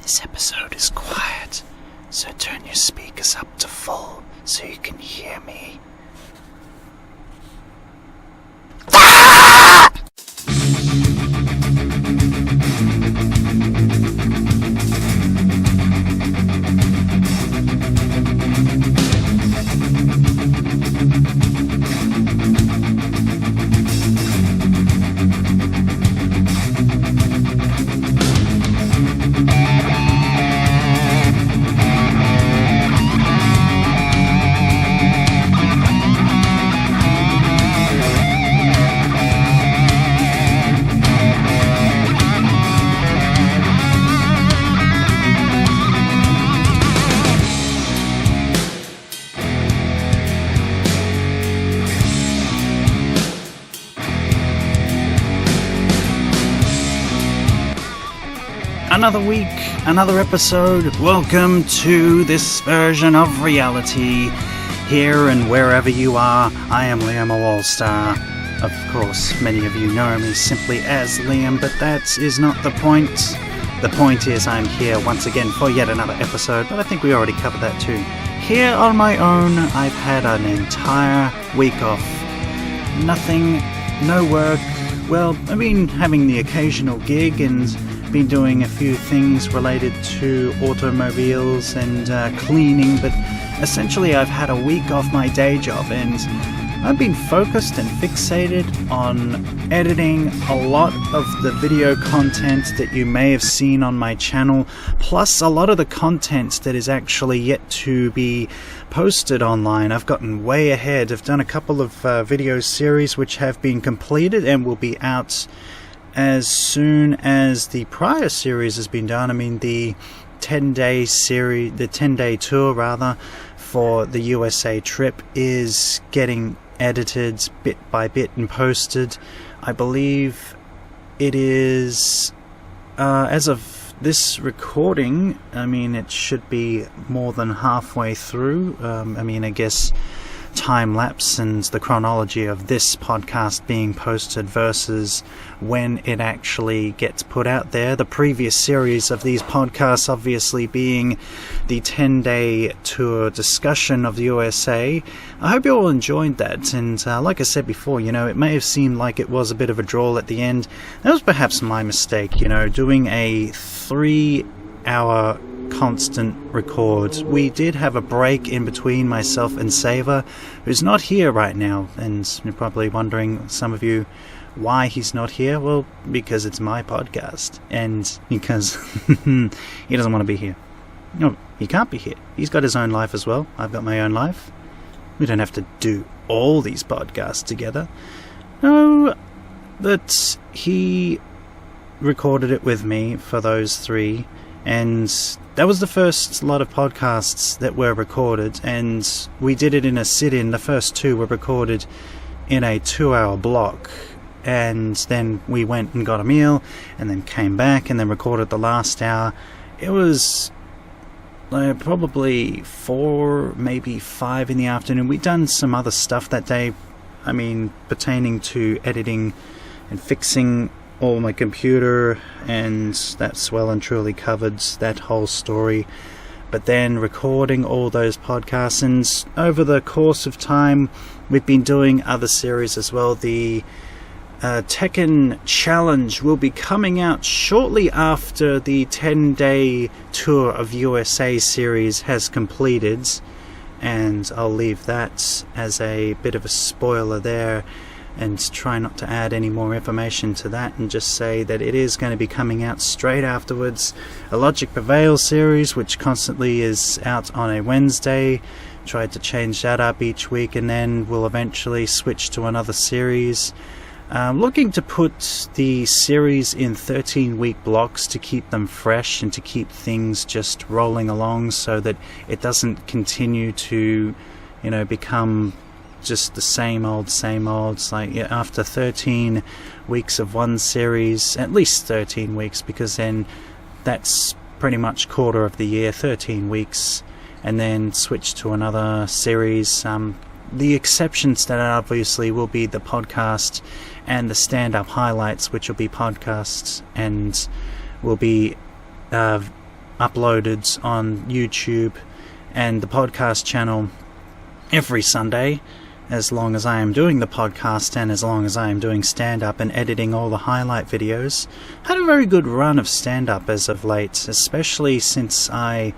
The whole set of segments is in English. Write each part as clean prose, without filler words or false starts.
This episode is quiet, so turn your speakers up to full so you can hear me. Another week, another episode. Welcome to this version of reality. Here and wherever you are, I am Liamo All-Star. Of course, many of you know me simply as Liam, but that is not the point. The point is I'm here once again for yet another episode, but I think we already covered that too. Here on my own, I've had an entire week off. Nothing, no work. Well, I've been having the occasional gig and been doing a few things related to automobiles and cleaning, but essentially I've had a week off my day job and I've been focused and fixated on editing a lot of the video content that you may have seen on my channel, plus a lot of the content that is actually yet to be posted online. I've gotten way ahead. I've done a couple of video series which have been completed and will be out as soon as the prior series has been done. I mean, the 10-day series, the 10-day tour rather, for the USA trip is getting edited bit by bit and posted. I believe it is, as of this recording, I mean, it should be more than halfway through. I guess time-lapse and the chronology of this podcast being posted versus when it actually gets put out there. The previous series of these podcasts obviously being the 10-day tour discussion of the USA. I hope you all enjoyed that, and like I said before, it may have seemed like it was a bit of a drawl at the end. That was perhaps my mistake, doing a 3-hour constant record. We did have a break in between myself and Saver, who's not here right now, and you're probably wondering, some of you, why he's not here. Well, because it's my podcast, and because he doesn't want to be here. No, he can't be here. He's got his own life as well. I've got my own life. We don't have to do all these podcasts together. No, but he recorded it with me for those 3, and that was the first lot of podcasts that were recorded, and we did it in a sit-in. The first 2 were recorded in a 2-hour block, and then we went and got a meal, and then came back, and then recorded the last hour. It was probably 4, maybe 5 in the afternoon. We'd done some other stuff that day, pertaining to editing and fixing all my computer, and that's well and truly covered that whole story. But then recording all those podcasts, and over the course of time we've been doing other series as well. The Tekken Challenge will be coming out shortly after the 10-day tour of USA series has completed, and I'll leave that as a bit of a spoiler there and try not to add any more information to that, and just say that it is going to be coming out straight afterwards. A Logic Prevail series, which constantly is out on a Wednesday. Tried to change that up each week, and then we'll eventually switch to another series. Looking to put the series in 13-week blocks to keep them fresh and to keep things just rolling along, so that it doesn't continue to, become just the same old. It's like, after 13 weeks of one series, at least 13 weeks, because then that's pretty much quarter of the year, 13 weeks, and then switch to another series. The exceptions to that obviously will be the podcast and the stand-up highlights, which will be podcasts and will be uploaded on YouTube and the podcast channel every Sunday, as long as I am doing the podcast and as long as I am doing stand-up and editing all the highlight videos. Had a very good run of stand-up as of late, especially since I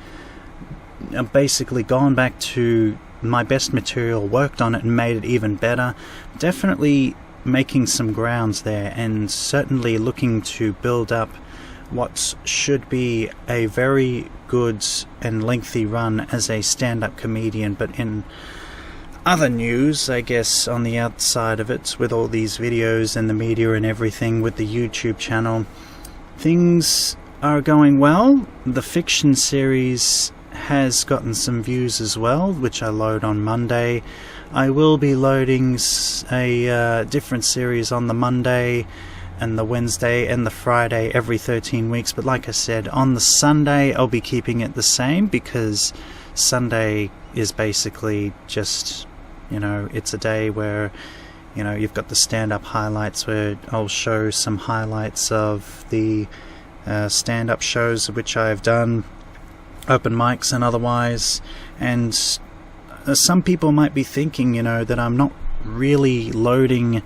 have basically gone back to my best material, worked on it and made it even better. Definitely making some grounds there, and certainly looking to build up what should be a very good and lengthy run as a stand-up comedian. But in other news, I guess, on the outside of it, with all these videos and the media and everything, with the YouTube channel, things are going well. The fiction series has gotten some views as well, which I load on Monday. I will be loading a different series on the Monday and the Wednesday and the Friday every 13 weeks, but like I said, on the Sunday I'll be keeping it the same, because Sunday is basically just, it's a day where, you've got the stand-up highlights, where I'll show some highlights of the stand-up shows which I've done, open mics and otherwise. And some people might be thinking, that I'm not really loading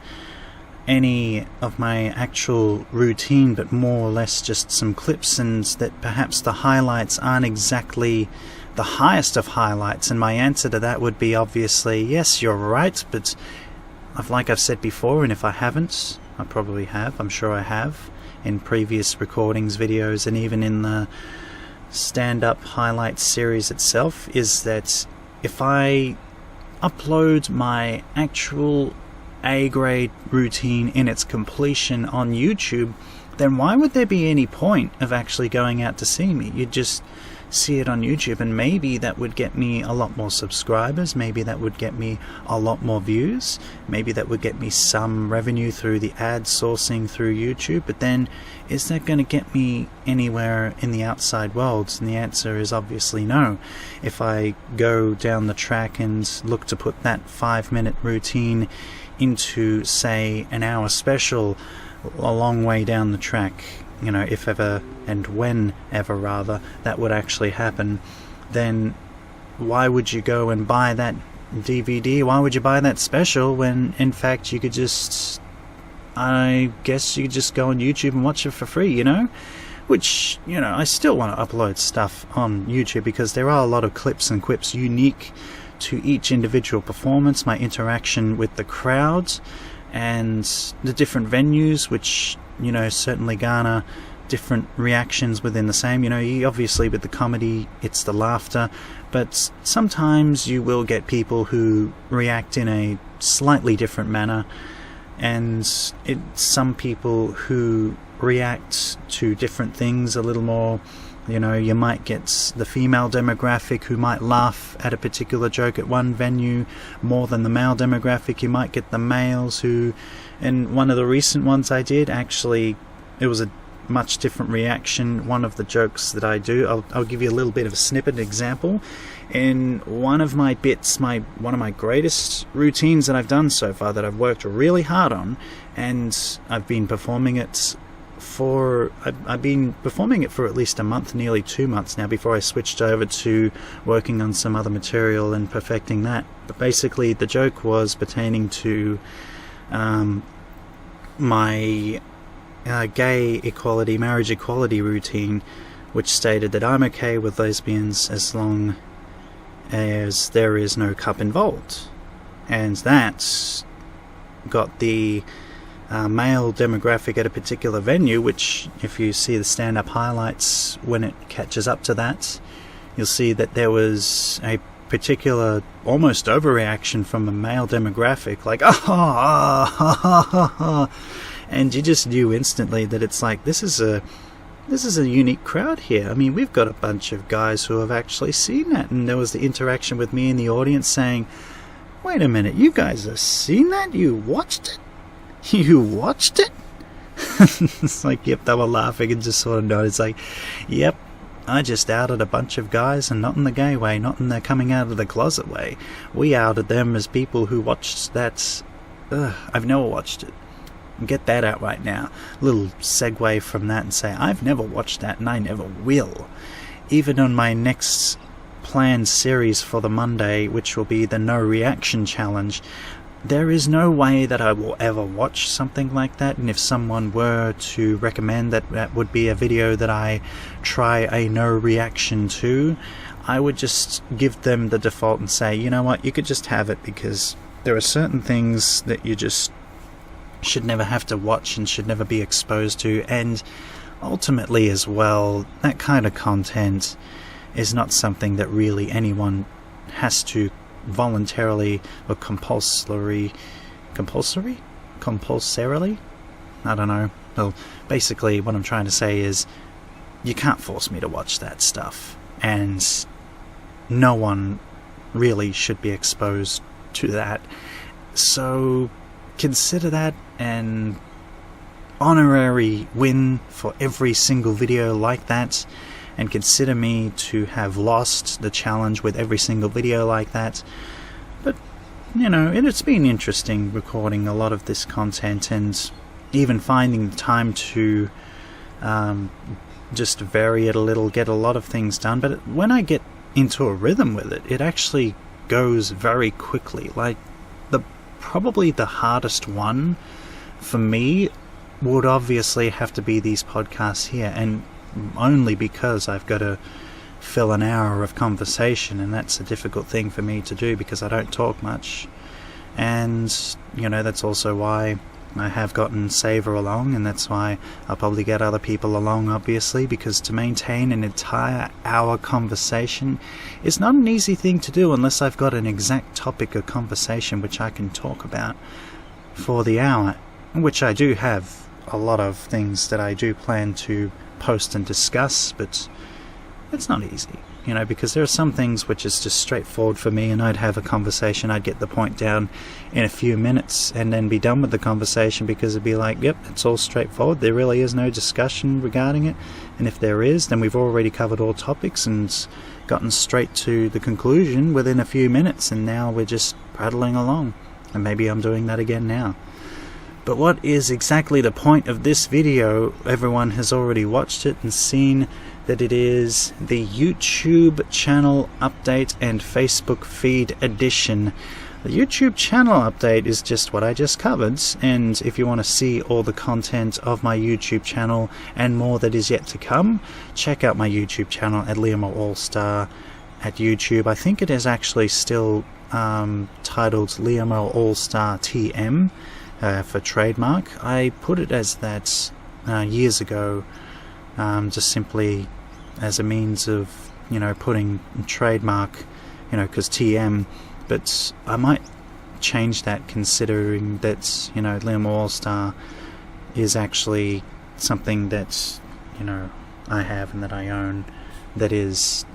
any of my actual routine, but more or less just some clips, and that perhaps the highlights aren't exactly the highest of highlights. And my answer to that would be, obviously, yes, you're right, but like I've said before, and if I haven't, I probably have, I'm sure I have, in previous recordings, videos, and even in the stand-up highlights series itself, is that if I upload my actual A-grade routine in its completion on YouTube, then why would there be any point of actually going out to see me? You'd just see it on YouTube, and maybe that would get me a lot more subscribers, maybe that would get me a lot more views, maybe that would get me some revenue through the ad sourcing through YouTube. But then, is that going to get me anywhere in the outside world? And the answer is obviously no. If I go down the track and look to put that 5-minute routine into, say, an hour special, a long way down the track, if ever and whenever rather that would actually happen, then why would you go and buy that DVD? Why would you buy that special when in fact you could just, I guess you could just go on YouTube and watch it for free, Which, I still want to upload stuff on YouTube, because there are a lot of clips and quips unique to each individual performance, my interaction with the crowd and the different venues, which certainly garner different reactions within the same. You obviously, with the comedy, it's the laughter, but sometimes you will get people who react in a slightly different manner, and it's some people who react to different things a little more. You might get the female demographic who might laugh at a particular joke at one venue more than the male demographic. You might get the males who, and one of the recent ones I did, actually, it was a much different reaction. One of the jokes that I do, I'll give you a little bit of a snippet example. In one of my bits, one of my greatest routines that I've done so far, that I've worked really hard on, and I've been performing it for at least a month, nearly 2 months now, before I switched over to working on some other material and perfecting that. But basically the joke was pertaining to my gay equality, marriage equality routine, which stated that I'm okay with lesbians as long as there is no cup involved. And that got the male demographic at a particular venue, which, if you see the stand-up highlights when it catches up to that, you'll see that there was a particular almost overreaction from a male demographic, like and you just knew instantly that it's like, this is a unique crowd here. I mean, we've got a bunch of guys who have actually seen that. And there was the interaction with me in the audience saying, wait a minute, you guys have seen that? You watched it? You watched it? It's like, yep, they were laughing and just sort of nodded. It's like, yep, I just outed a bunch of guys, and not in the gay way, not in the coming out of the closet way. We outed them as people who watched that. I've never watched it. Get that out right now. A little segue from that and say, I've never watched that, and I never will. even on my next planned series for the Monday, which will be the No Reaction Challenge, there is no way that I will ever watch something like that, and if someone were to recommend that would be a video that I try a no reaction to, I would just give them the default and say, you know what, you could just have it, because there are certain things that you just should never have to watch and should never be exposed to, and ultimately as well, that kind of content is not something that really anyone has to voluntarily or compulsorily, I don't know. Well, basically what I'm trying to say is you can't force me to watch that stuff, and no one really should be exposed to that. So consider that an honorary win for every single video like that, and consider me to have lost the challenge with every single video like that. But, you know, it's been interesting recording a lot of this content, and even finding the time to just vary it a little, get a lot of things done. But when I get into a rhythm with it, it actually goes very quickly. Like, probably the hardest one for me would obviously have to be these podcasts here, and only because I've got to fill an hour of conversation, and that's a difficult thing for me to do because I don't talk much. And, you know, that's also why I have gotten Saver along, and that's why I'll probably get other people along, obviously, because to maintain an entire hour conversation is not an easy thing to do unless I've got an exact topic of conversation which I can talk about for the hour, which I do have a lot of things that I do plan to post and discuss, but it's not easy, you know, because there are some things which is just straightforward for me, and I'd have a conversation, I'd get the point down in a few minutes and then be done with the conversation, because it'd be like, yep, it's all straightforward, there really is no discussion regarding it, and if there is, then we've already covered all topics and gotten straight to the conclusion within a few minutes, and now we're just prattling along, and maybe I'm doing that again now. But what is exactly the point of this video? Everyone has already watched it and seen that it is the YouTube channel update and Facebook feed edition. The YouTube channel update is just what I just covered, and if you want to see all the content of my YouTube channel and more that is yet to come, check out my YouTube channel at Liamo All-Star at YouTube. I think it is actually still titled Liamo All-Star TM. For trademark. I put it as that years ago, just simply as a means of, you know, putting trademark, you know, because TM, but I might change that, considering that, you know, Liamo All-Star is actually something that, you know, I have and that I own, that is,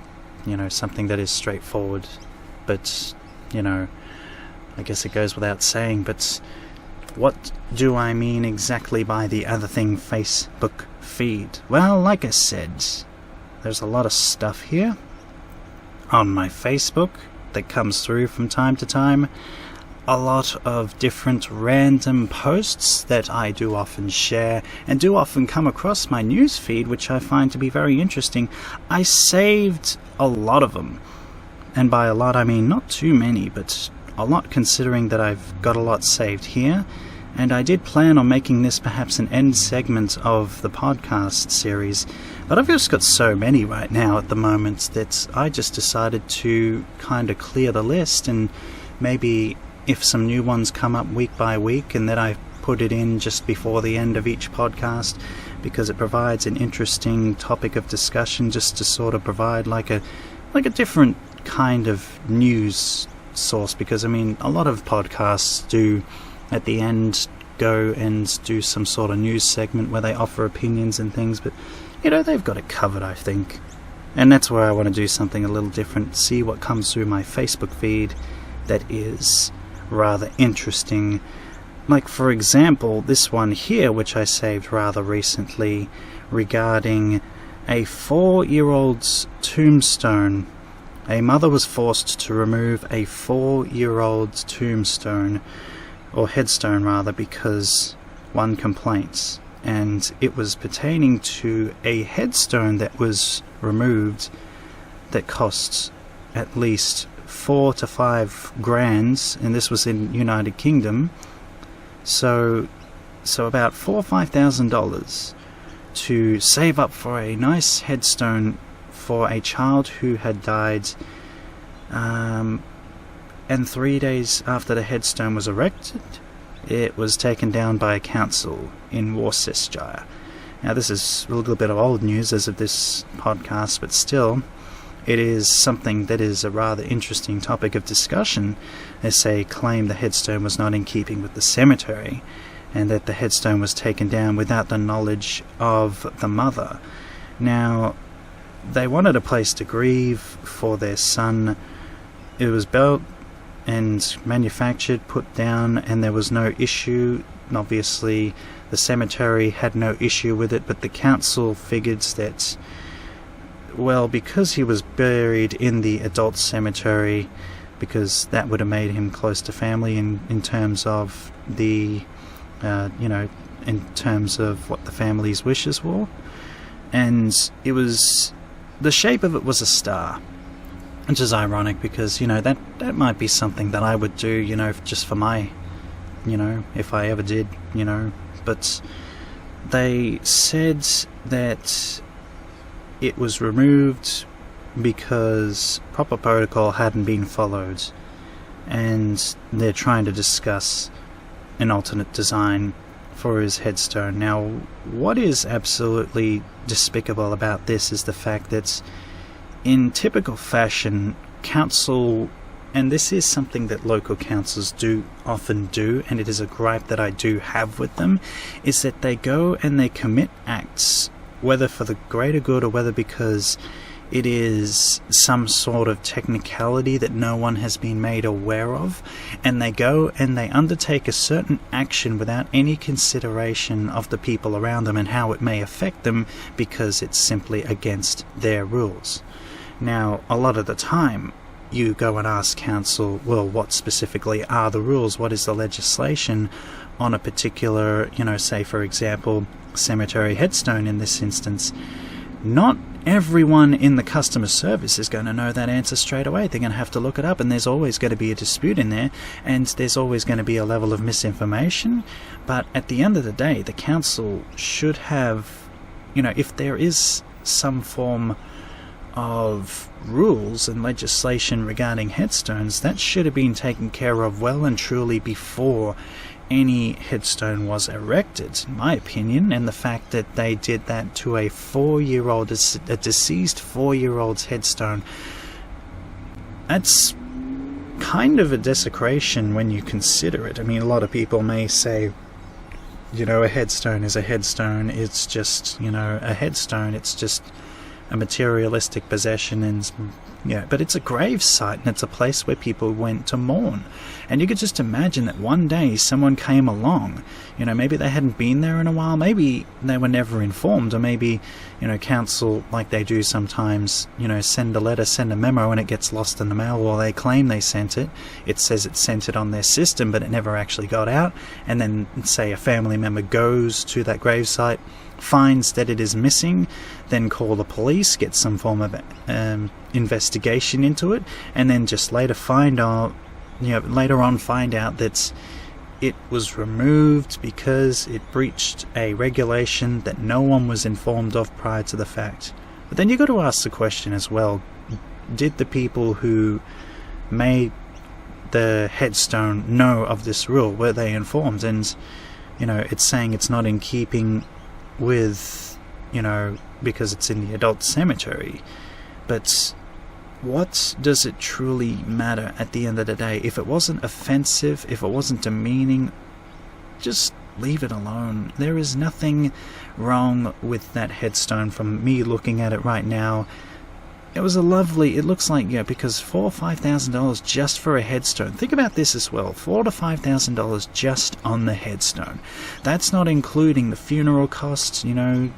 you know, something that is straightforward. But, you know, I guess it goes without saying, but what do I mean exactly by the other thing, Facebook feed? Well, like I said, there's a lot of stuff here on my Facebook that comes through from time to time. A lot of different random posts that I do often share and do often come across my news feed, which I find to be very interesting. I saved a lot of them, and by a lot I mean not too many, but a lot, considering that I've got a lot saved here. And I did plan on making this perhaps an end segment of the podcast series, but I've just got so many right now at the moment that I just decided to kind of clear the list, and maybe if some new ones come up week by week, and then I put it in just before the end of each podcast, because it provides an interesting topic of discussion, just to sort of provide like a different kind of news source. Because I mean, a lot of podcasts do at the end go and do some sort of news segment where they offer opinions and things, but you know, they've got it covered, I think. And that's where I want to do something a little different, see what comes through my Facebook feed that is rather interesting. Like, for example, this one here, which I saved rather recently, regarding a 4-year-old's tombstone. A mother was forced to remove a 4-year-old's tombstone, or headstone rather, because one complaint. and it was pertaining to a headstone that was removed that cost at least 4 to 5 grand, and this was in United Kingdom. So about $4,000 or $5,000 to save up for a nice headstone for a child who had died, and 3 days after the headstone was erected, it was taken down by a council in Worcestershire. Now, this is a little bit of old news as of this podcast, but still, it is something that is a rather interesting topic of discussion, as they claim the headstone was not in keeping with the cemetery, and that the headstone was taken down without the knowledge of the mother. Now, they wanted a place to grieve for their son. It was built and manufactured, put down, and there was no issue. Obviously, the cemetery had no issue with it, but the council figured that, well, because he was buried in the adult cemetery, because that would have made him close to family in terms of the, in terms of what the family's wishes were. And it was, the shape of it was a star, which is ironic because, that might be something that I would do, just for my, if I ever did, but they said that it was removed because proper protocol hadn't been followed, and they're trying to discuss an alternate design for his headstone. Now, what is absolutely despicable about this is the fact that in typical fashion, council, and this is something that local councils do often do, and it is a gripe that I do have with them, is that they go and they commit acts, whether for the greater good or whether because it is some sort of technicality that no one has been made aware of, and they go and they undertake a certain action without any consideration of the people around them and how it may affect them, because it's simply against their rules. Now, a lot of the time, you go and ask council, well, what specifically are the rules? What is the legislation on a particular, say, for example, cemetery headstone in this instance? Not everyone in the customer service is going to know that answer straight away. They're going to have to look it up, and there's always going to be a dispute in there, and there's always going to be a level of misinformation. But at the end of the day, the council should have, if there is some form of rules and legislation regarding headstones, that should have been taken care of well and truly before any headstone was erected, in my opinion. And the fact that they did that to a 4-year-old, a deceased 4-year-old's headstone, that's kind of a desecration when you consider it. I mean, a lot of people may say, a headstone is a headstone, it's just, a headstone, it's just a materialistic possession, and but it's a grave site, and it's a place where people went to mourn. And you could just imagine that one day someone came along, maybe they hadn't been there in a while, maybe they were never informed, or maybe, council, like they do sometimes, send a letter, send a memo, and it gets lost in the mail, or they claim they sent it. It says it sent it on their system, but it never actually got out. And then, say, a family member goes to that gravesite, finds that it is missing, then call the police, get some form of investigation into it, and then just later find out that it was removed because it breached a regulation that no one was informed of prior to the fact. But then you've got to ask the question as well, did the people who made the headstone know of this rule? Were they informed? And it's saying it's not in keeping with, because it's in the adult cemetery. But what does it truly matter at the end of the day? If it wasn't offensive, if it wasn't demeaning, just leave it alone. There is nothing wrong with that headstone from me looking at it right now. It was it looks like, because $4,000 or $5,000 just for a headstone. Think about this as well, $4,000 to $5,000 just on the headstone. That's not including the funeral costs, and,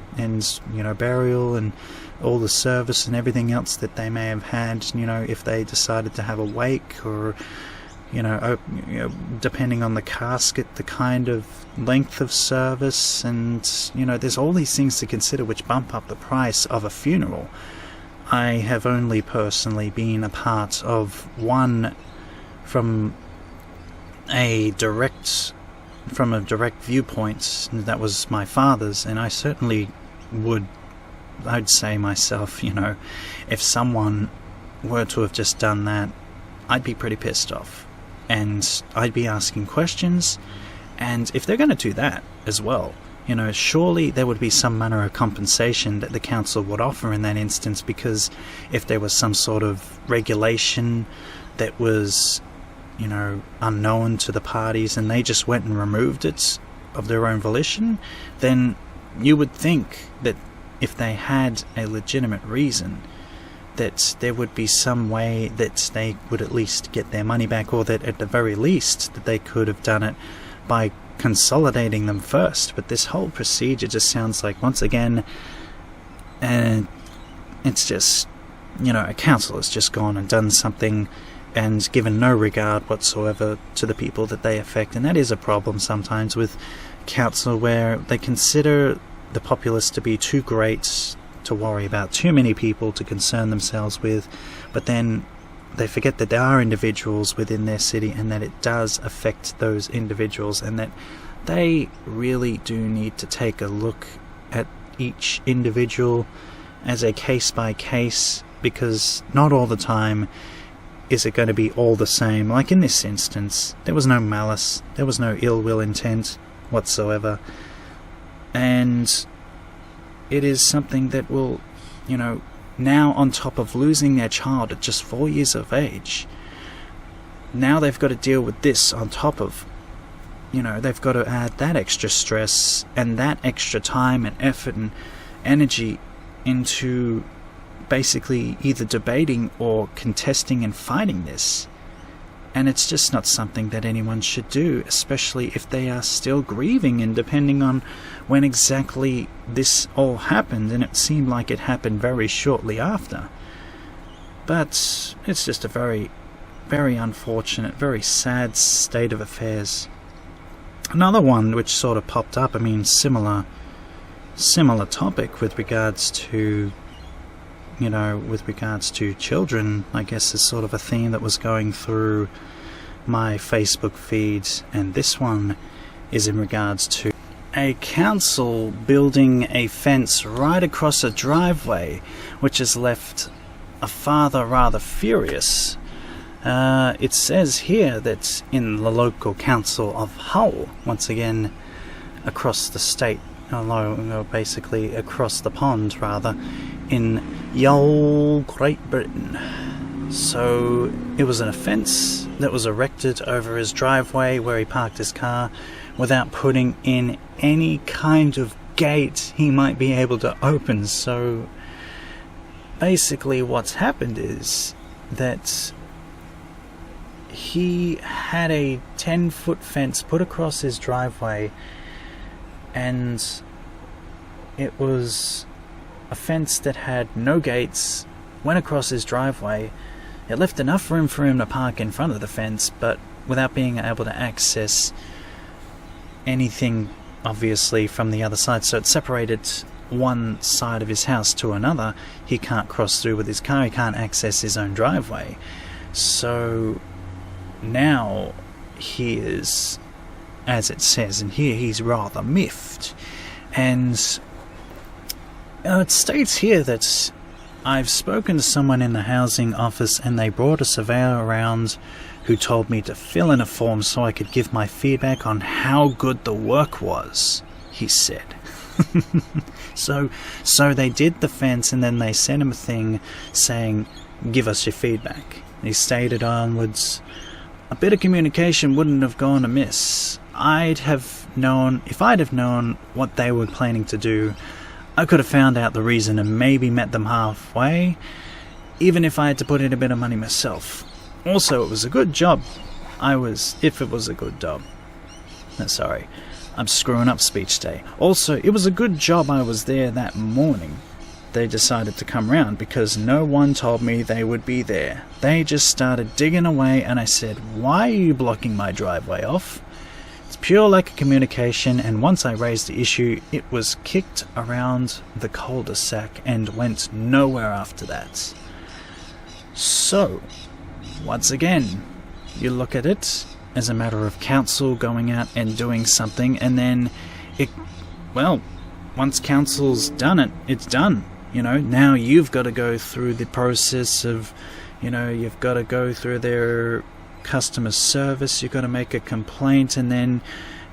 burial and all the service and everything else that they may have had, if they decided to have a wake, or depending on the casket, the kind of length of service, and there's all these things to consider which bump up the price of a funeral. I have only personally been a part of one from a direct viewpoint, and that was my father's, and I certainly I'd say myself, if someone were to have just done that, I'd be pretty pissed off, and I'd be asking questions. And if they're going to do that as well, surely there would be some manner of compensation that the council would offer in that instance, because if there was some sort of regulation that was, unknown to the parties, and they just went and removed it of their own volition, then you would think that if they had a legitimate reason, that there would be some way that they would at least get their money back, or that at the very least that they could have done it by consolidating them first. But this whole procedure just sounds like, once again, it's just, a council has just gone and done something and given no regard whatsoever to the people that they affect. And that is a problem sometimes with council, where they consider the populace to be too great to worry about, too many people to concern themselves with, but then they forget that there are individuals within their city, and that it does affect those individuals, and that they really do need to take a look at each individual as a case by case, because not all the time is it going to be all the same. Like in this instance, there was no malice, there was no ill will intent whatsoever, and it is something that will, now on top of losing their child at just 4 years of age, now they've got to deal with this on top of, they've got to add that extra stress and that extra time and effort and energy into basically either debating or contesting and fighting this. And it's just not something that anyone should do, especially if they are still grieving, and depending on when exactly this all happened, and it seemed like it happened very shortly after. But it's just a very, very unfortunate, very sad state of affairs. Another one which sort of popped up, similar topic with regards to children, I guess, is sort of a theme that was going through my Facebook feed, and this one is in regards to a council building a fence right across a driveway, which has left a father rather furious. It says here that in the local council of Hull, once again across the state, basically across the pond rather, in Yole, Great Britain. So it was an offence that was erected over his driveway where he parked his car without putting in any kind of gate he might be able to open. So basically what's happened is that he had a 10-foot fence put across his driveway, and it was a fence that had no gates, went across his driveway. It left enough room for him to park in front of the fence, but without being able to access anything, obviously, from the other side. So it separated one side of his house to another. He can't cross through with his car, he can't access his own driveway. So now he is, as it says in here, he's rather miffed. And it states here that I've spoken to someone in the housing office, and they brought a surveyor around who told me to fill in a form so I could give my feedback on how good the work was, he said. So they did the fence, and then they sent him a thing saying, give us your feedback. He stated onwards, a bit of communication wouldn't have gone amiss. If I'd have known what they were planning to do, I could have found out the reason and maybe met them halfway, even if I had to put in a bit of money myself. Also, it was a good job. If it was a good job. Sorry, I'm screwing up speech day. Also, it was a good job I was there that morning. they decided to come round, because no one told me they would be there. They just started digging away, and I said, why are you blocking my driveway off? It's pure lack of communication, and once I raised the issue, it was kicked around the cul-de-sac and went nowhere after that. So, once again, you look at it as a matter of council going out and doing something, and then once council's done it, it's done. Now you've got to go through the process of, you've got to go through their customer service, you've got to make a complaint, and then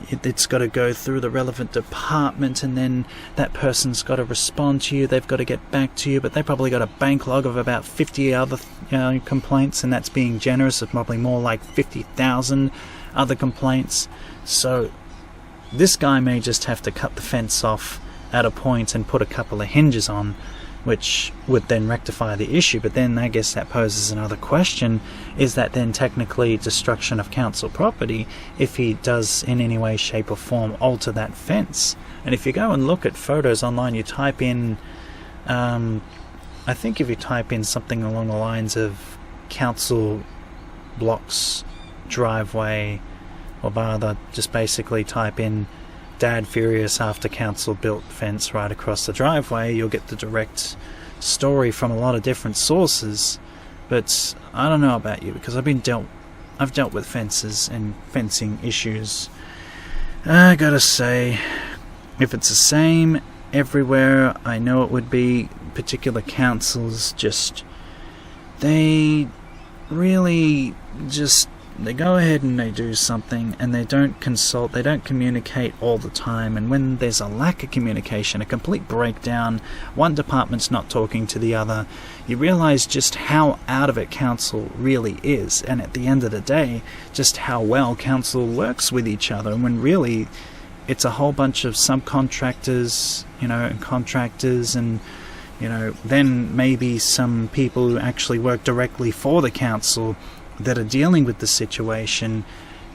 it's got to go through the relevant department, and then that person's got to respond to you, they've got to get back to you, but they probably got a backlog of about 50 other complaints, and that's being generous, of probably more like 50,000 other complaints. So this guy may just have to cut the fence off at a point and put a couple of hinges on, which would then rectify the issue. But then I guess that poses another question: is that then technically destruction of council property if he does in any way, shape or form alter that fence? And if you go and look at photos online, you type in I think if you type in something along the lines of council blocks driveway, or rather just basically type in Dad furious after council built fence right across the driveway, you'll get the direct story from a lot of different sources. But I don't know about you, because I've dealt with fences and fencing issues. I gotta say, if it's the same everywhere, I know it would be. Particular councils they go ahead and they do something, and they don't consult, they don't communicate all the time, and when there's a lack of communication, a complete breakdown, one department's not talking to the other, you realise just how out of it council really is, and at the end of the day, just how well council works with each other, when really it's a whole bunch of subcontractors, and contractors, and then maybe some people who actually work directly for the council that are dealing with the situation,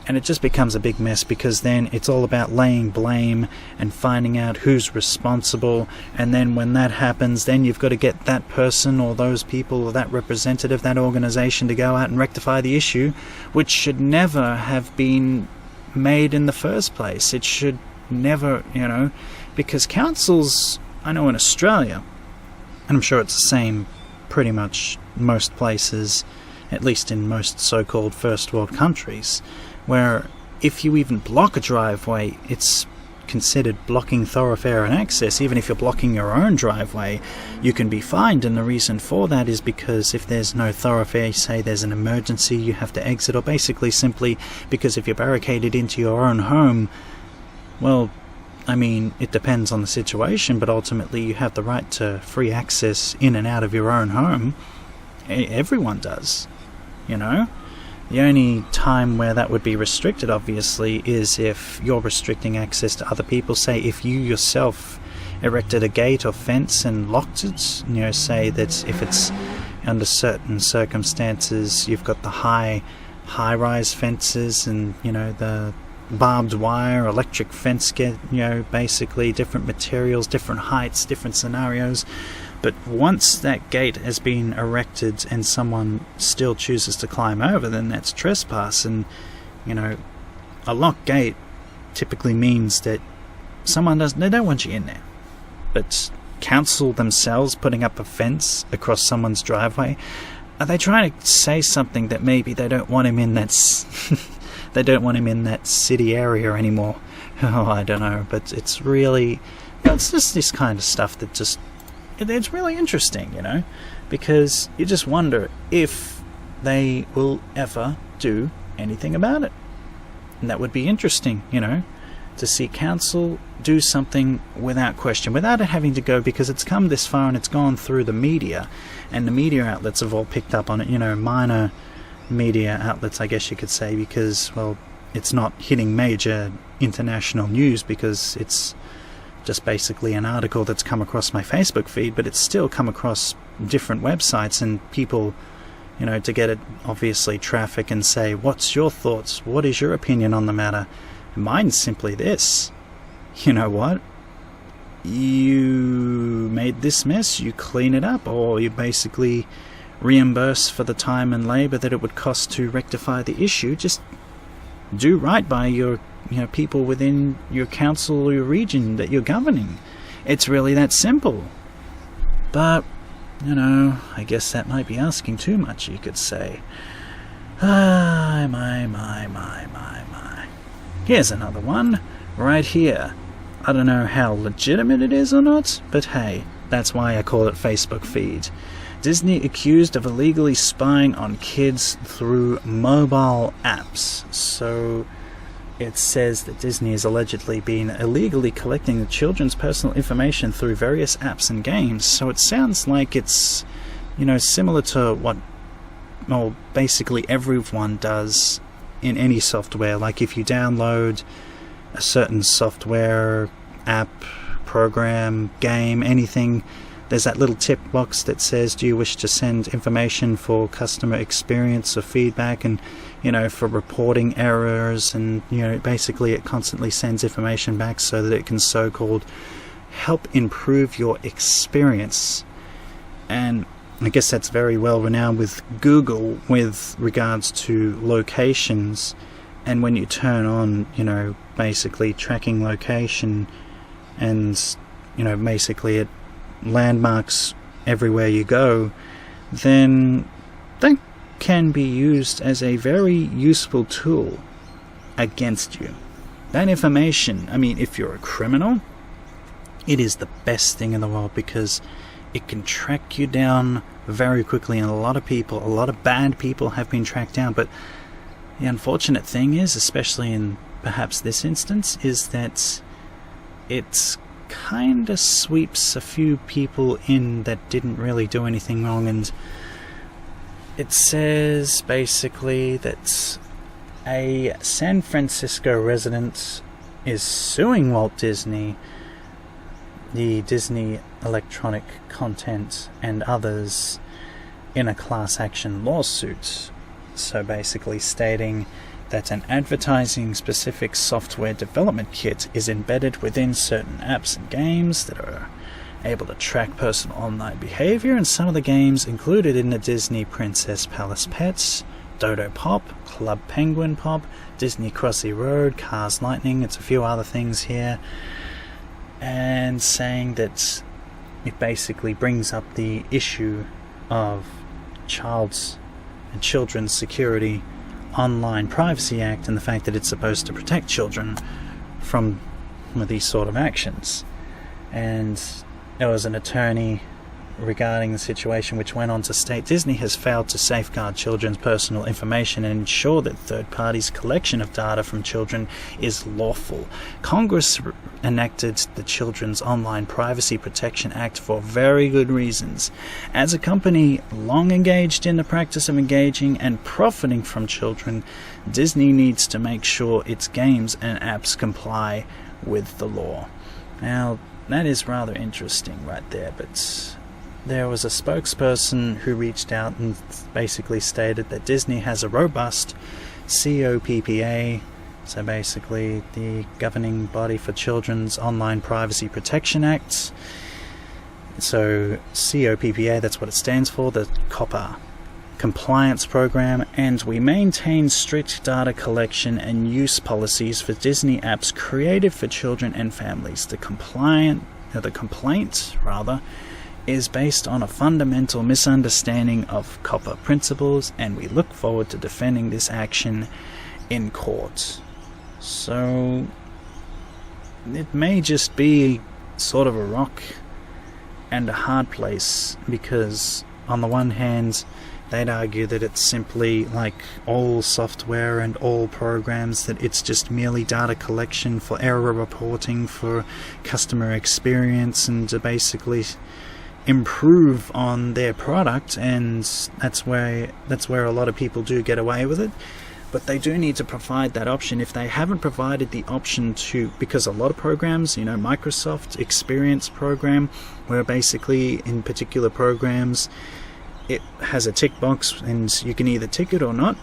and it just becomes a big mess, because then it's all about laying blame and finding out who's responsible, and then when that happens, then you've got to get that person or those people or that representative, that organisation, to go out and rectify the issue, which should never have been made in the first place. It should never, because councils, I know in Australia, and I'm sure it's the same pretty much most places, at least in most so-called first world countries, where if you even block a driveway, it's considered blocking thoroughfare and access. Even if you're blocking your own driveway, you can be fined, and the reason for that is because if there's no thoroughfare, say there's an emergency, you have to exit, or basically simply because if you're barricaded into your own home, well, I mean, it depends on the situation, but ultimately you have the right to free access in and out of your own home. Everyone does. The only time where that would be restricted, obviously, is if you're restricting access to other people. Say if you yourself erected a gate or fence and locked it, say that if it's under certain circumstances, you've got the high-rise fences and, the barbed wire, electric fence, basically different materials, different heights, different scenarios. But once that gate has been erected and someone still chooses to climb over, then that's trespass. And, a locked gate typically means that they don't want you in there. But council themselves putting up a fence across someone's driveway, are they trying to say something that maybe they don't want him in that city area anymore? Oh, I don't know. But it's just this kind of stuff that just... It's really interesting, because you just wonder if they will ever do anything about it. And that would be interesting, to see council do something without question, without it having to go, because it's come this far and it's gone through the media, and the media outlets have all picked up on it, minor media outlets, I guess you could say, because, well, it's not hitting major international news because it's just basically an article that's come across my Facebook feed, but it's still come across different websites, and people, to get it, obviously traffic and say, what's your thoughts? What is your opinion on the matter? Mine's simply this. You know what? you made this mess, you clean it up, or you basically reimburse for the time and labor that it would cost to rectify the issue. Just do right by your people within your council or your region that you're governing. It's really that simple. But, I guess that might be asking too much, you could say. My. Here's another one, right here. I don't know how legitimate it is or not, but hey, that's why I call it Facebook feed. Disney accused of illegally spying on kids through mobile apps. So it says that Disney has allegedly been illegally collecting the children's personal information through various apps and games. So it sounds like it's, similar to what, basically everyone does in any software. Like if you download a certain software, app, program, game, anything, there's that little tip box that says, do you wish to send information for customer experience or feedback, and for reporting errors, and basically it constantly sends information back so that it can so-called help improve your experience. And I guess that's very well renowned with Google with regards to locations. And when you turn on, basically tracking location, and basically it landmarks everywhere you go, then that can be used as a very useful tool against you. That information, if you're a criminal, it is the best thing in the world, because it can track you down very quickly, and a lot of bad people have been tracked down. But the unfortunate thing is, especially in perhaps this instance, is that it kind of sweeps a few people in that didn't really do anything wrong. And it says basically that a San Francisco resident is suing Walt Disney, the Disney Electronic Content and others, in a class action lawsuit. So basically stating that an advertising specific software development kit is embedded within certain apps and games that are able to track personal online behavior, and some of the games included in the Disney Princess Palace Pets, Dodo Pop, Club Penguin Pop, Disney Crossy Road, Cars Lightning, it's a few other things here, and saying that it basically brings up the issue of children's security, Online Privacy Act, and the fact that it's supposed to protect children from these sort of actions. And there was an attorney regarding the situation which went on to state Disney has failed to safeguard children's personal information and ensure that third parties' collection of data from children is lawful. Congress enacted the Children's Online Privacy Protection Act for very good reasons. As a company long engaged in the practice of engaging and profiting from children, Disney needs to make sure its games and apps comply with the law. Now, that is rather interesting right there, but there was a spokesperson who reached out and basically stated that Disney has a robust COPPA, so basically the governing body for Children's Online Privacy Protection Act. So COPPA, that's what it stands for, the COPPA compliance program, and we maintain strict data collection and use policies for Disney apps created for children and families. The complaint is based on a fundamental misunderstanding of COPPA principles, and we look forward to defending this action in court. So it may just be sort of a rock and a hard place, because on the one hand they'd argue that it's simply like all software and all programs, that it's just merely data collection for error reporting, for customer experience, and to basically improve on their product, and that's where a lot of people do get away with it. But they do need to provide that option. If they haven't provided the option to, because a lot of programs, Microsoft Experience program, where basically in particular programs it has a tick box and you can either tick it or not.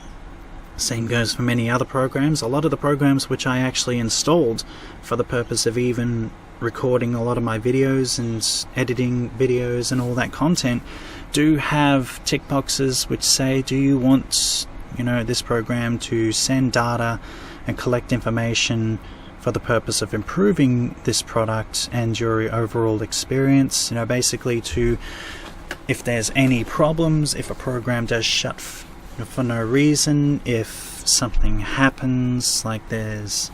Same goes for many other programs. A lot of the programs which I actually installed for the purpose of even recording a lot of my videos and editing videos and all that content do have tick boxes which say, do you want, this program to send data and collect information for the purpose of improving this product and your overall experience, basically to, if there's any problems, if a program does shut for no reason, if something happens, like there's,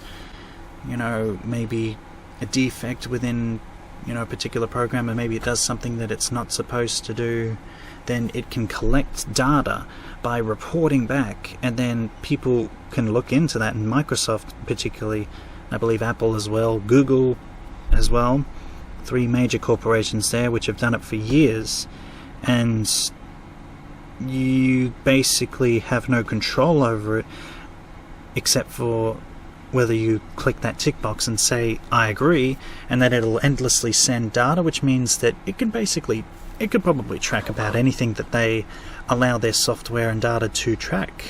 maybe a defect within, a particular program, and maybe it does something that it's not supposed to do, then it can collect data by reporting back, and then people can look into that, and Microsoft particularly, I believe Apple as well, Google as well, 3 major corporations there which have done it for years, and you basically have no control over it except for whether you click that tick box and say I agree, and that it'll endlessly send data, which means that it could probably track about anything that they allow their software and data to track,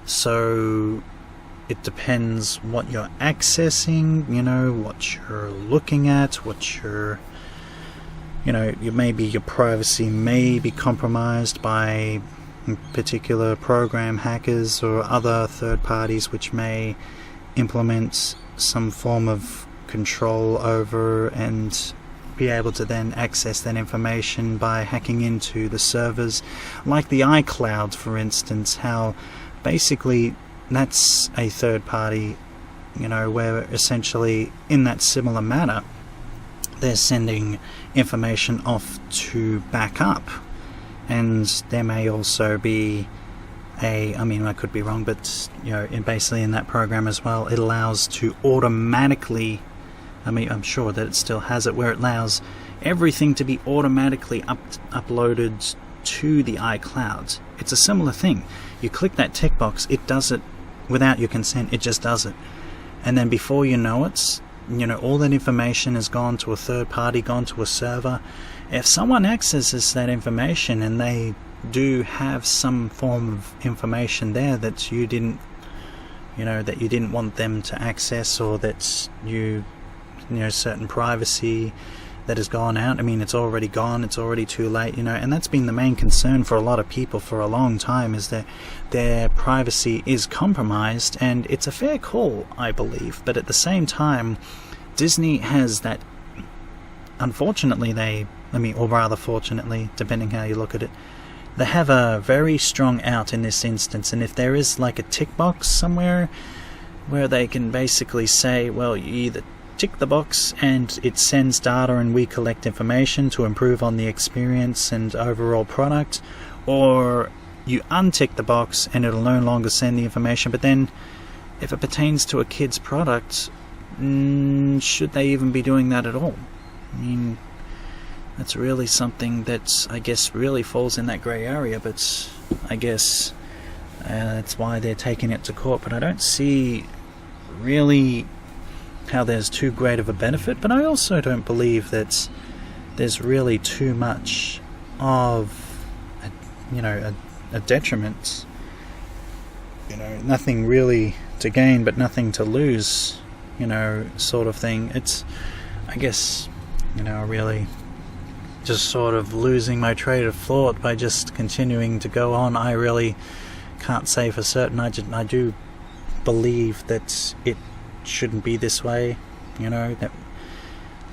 so it depends what you're accessing, what you're looking at, what you're, maybe your privacy may be compromised by particular program hackers or other third parties which may implement some form of control over and be able to then access that information by hacking into the servers, like the iCloud, for instance, how basically that's a third party, where essentially in that similar manner they're sending information off to back up. And there may also be I could be wrong, but basically in that program as well, it allows to automatically, I'm sure that it still has it, where it allows everything to be automatically uploaded to the iCloud. It's a similar thing. You click that tick box, it does it without your consent, it just does it. And then before you know it, all that information has gone to a third party, gone to a server. If someone accesses that information and they do have some form of information there that you didn't want them to access, or that certain privacy that has gone out, it's already gone, it's already too late, and that's been the main concern for a lot of people for a long time, is that their privacy is compromised, and it's a fair call, I believe, but at the same time, Disney has that, unfortunately or rather fortunately, depending how you look at it, they have a very strong out in this instance, and if there is like a tick box somewhere where they can basically say, well, you either tick the box and it sends data and we collect information to improve on the experience and overall product, or you untick the box and it'll no longer send the information. But then if it pertains to a kid's product, should they even be doing that at all? That's really something that I guess really falls in that grey area, but I guess that's why they're taking it to court. But I don't see really how there's too great of a benefit, but I also don't believe that there's really too much of a detriment. Nothing really to gain but nothing to lose, sort of thing. It's, I guess, really just sort of losing my train of thought by just continuing to go on. I really can't say for certain. I do believe that it shouldn't be this way, that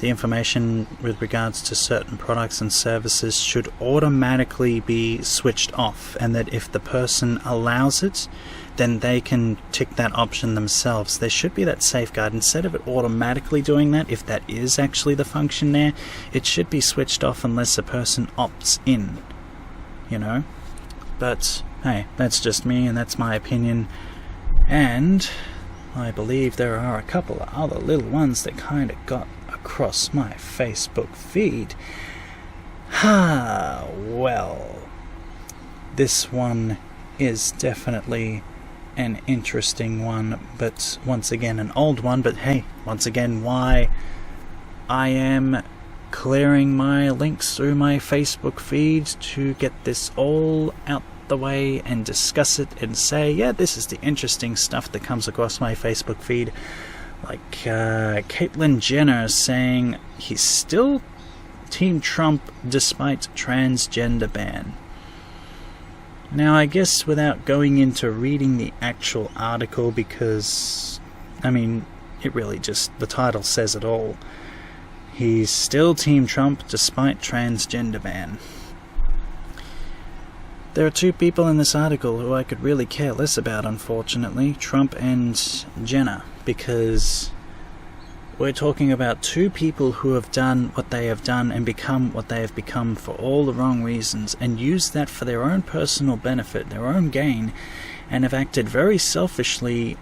the information with regards to certain products and services should automatically be switched off, and that if the person allows it, then they can tick that option themselves. There should be that safeguard. Instead of it automatically doing that, if that is actually the function there, it should be switched off unless a person opts in, But hey, that's just me and that's my opinion, and I believe there are a couple of other little ones that kind of got across my Facebook feed. Well, this one is definitely an interesting one, but once again an old one. But hey, once again, why I am clearing my links through my Facebook feed to get this all out the way and discuss it and say, yeah, this is the interesting stuff that comes across my Facebook feed. Like Caitlyn Jenner saying he's still Team Trump despite transgender ban. Now, I guess without going into reading the actual article, because, I mean, it really just, the title says it all. He's still Team Trump despite transgender ban. There are two people in this article who I could really care less about, unfortunately, Trump and Jenner, because we're talking about two people who have done what they have done and become what they have become for all the wrong reasons, and used that for their own personal benefit, their own gain, and have acted very selfishly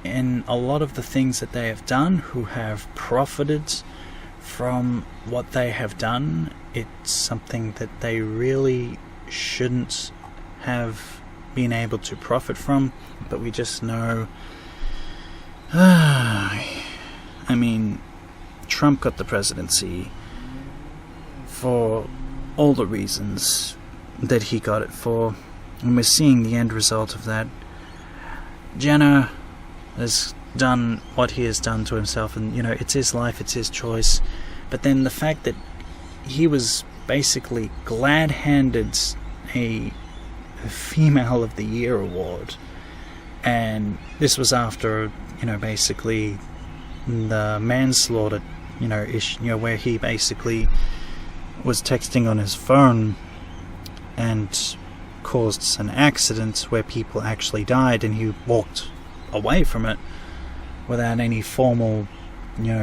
in a lot of the things that they have done, who have profited from what they have done. It's something that they really shouldn't have been able to profit from, but we just know. I mean, Trump got the presidency for all the reasons that he got it for, and we're seeing the end result of that. Jenner has done what he has done to himself, and, you know, it's his life, it's his choice. But then the fact that he was basically glad-handed a Female of the Year award, and this was after, you know, basically the manslaughter, issue, where he basically was texting on his phone and caused an accident where people actually died, and he walked away from it without any formal,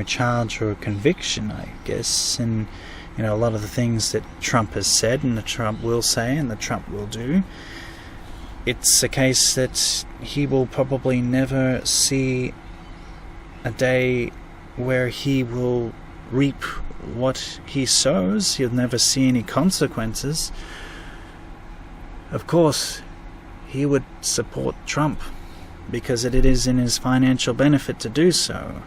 charge or conviction, I guess. And, a lot of the things that Trump has said, and that Trump will say, and that Trump will do, it's a case that he will probably never see a day where he will reap what he sows. He'll never see any consequences. Of course, he would support Trump because it is in his financial benefit to do so.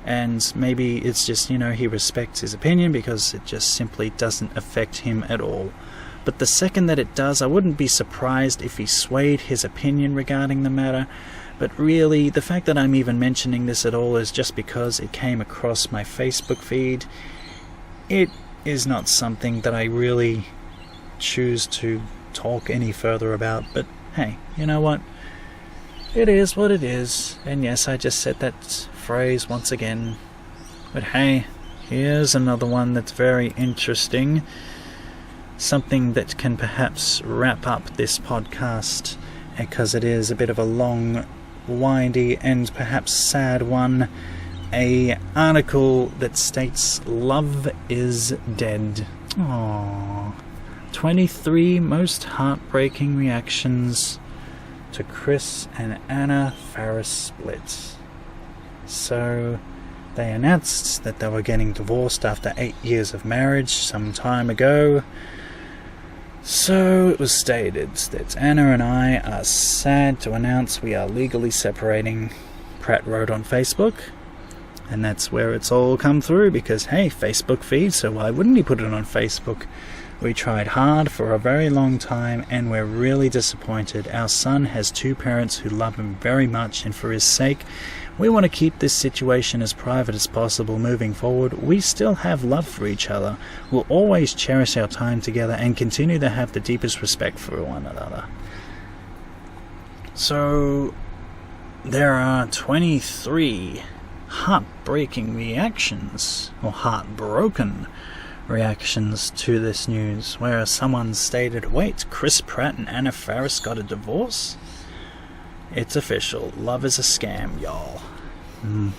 And maybe it's just, he respects his opinion because it just simply doesn't affect him at all. But the second that it does, I wouldn't be surprised if he swayed his opinion regarding the matter. But really, the fact that I'm even mentioning this at all is just because it came across my Facebook feed. It is not something that I really choose to talk any further about. But hey, you know what? It is what it is. And yes, I just said that phrase once again. But hey, here's another one that's very interesting. Something that can perhaps wrap up this podcast, because it is a bit of a long, windy and perhaps sad one. A article that states love is dead. Aww. 23 most heartbreaking reactions to Chris and Anna Faris split. So they announced that they were getting divorced after 8 years of marriage some time ago. So it was stated that Anna and I are sad to announce we are legally separating, Pratt wrote on Facebook. And that's where it's all come through, because hey, Facebook feed, so why wouldn't he put it on Facebook? We tried hard for a very long time, and we're really disappointed. Our son has two parents who love him very much, and for his sake, we want to keep this situation as private as possible moving forward. We still have love for each other. We'll always cherish our time together and continue to have the deepest respect for one another. So, there are 23 heartbreaking reactions, or heartbroken reactions to this news, where someone stated, wait, Chris Pratt and Anna Faris got a divorce? It's official. Love is a scam, y'all. I'm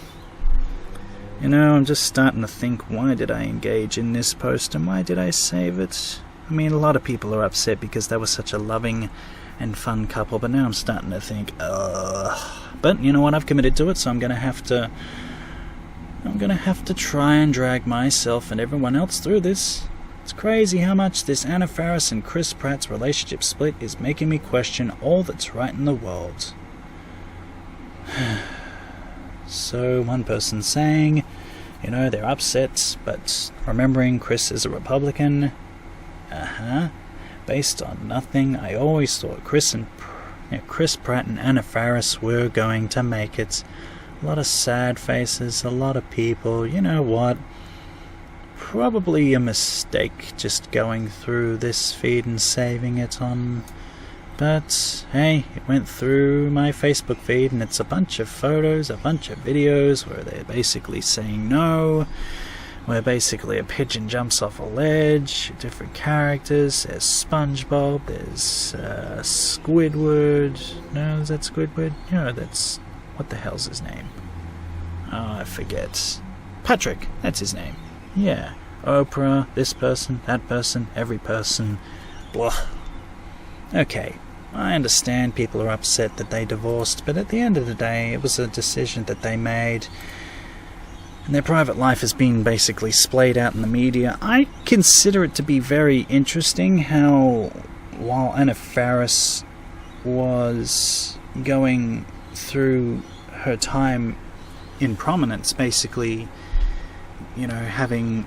just starting to think, why did I engage in this post and why did I save it? I mean, a lot of people are upset because they were such a loving and fun couple, but now I'm starting to think, But you know what? I've committed to it, so I'm gonna have to try and drag myself and everyone else through this. It's crazy how much this Anna Faris and Chris Pratt's relationship split is making me question all that's right in the world. So one person saying, they're upset, but remembering Chris is a Republican. Based on nothing, I always thought Chris Pratt and Anna Faris were going to make it. A lot of sad faces, a lot of people. You know what? Probably a mistake just going through this feed and saving it on. But hey, it went through my Facebook feed and it's a bunch of photos, a bunch of videos where they're basically saying no, where basically a pigeon jumps off a ledge, different characters. There's SpongeBob, there's Squidward. No, is that Squidward? No, that's... what the hell's his name? Oh, I forget. Patrick, that's his name. Yeah. Oprah, this person, that person, every person. Blah. Okay, I understand people are upset that they divorced, but at the end of the day, it was a decision that they made. And their private life has been basically splayed out in the media. I consider it to be very interesting how, while Anna Faris was going through her time in prominence, basically, you know, having,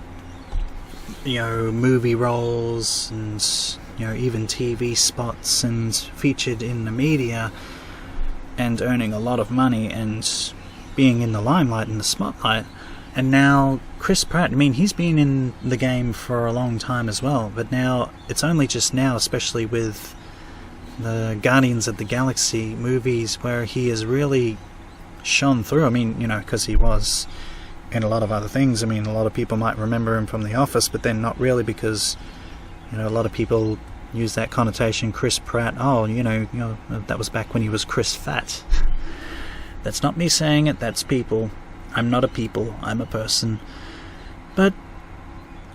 you know, movie roles and, you know, even TV spots and featured in the media and earning a lot of money and being in the limelight and the spotlight. And now Chris Pratt, I mean, he's been in the game for a long time as well, but now it's only just now, especially with the Guardians of the Galaxy movies, where he has really shone through. I mean, you know, because he was in a lot of other things. I mean, a lot of people might remember him from The Office, but then not really, because, you know, a lot of people use that connotation, Chris Pratt. Oh, you know, that was back when he was Chris Fat. That's not me saying it, that's people. I'm not a people, I'm a person. But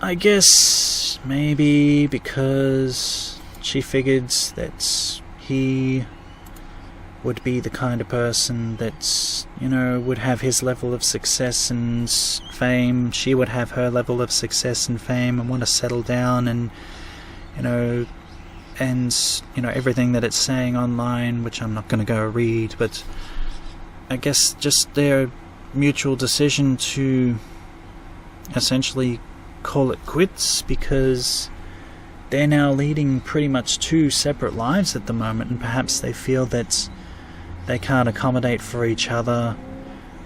I guess maybe because she figured that he would be the kind of person that, you know, would have his level of success and fame. She would have her level of success and fame and want to settle down and, you know, everything that it's saying online, which I'm not going to go read, but I guess just their mutual decision to essentially call it quits, because they're now leading pretty much two separate lives at the moment, and perhaps they feel that they can't accommodate for each other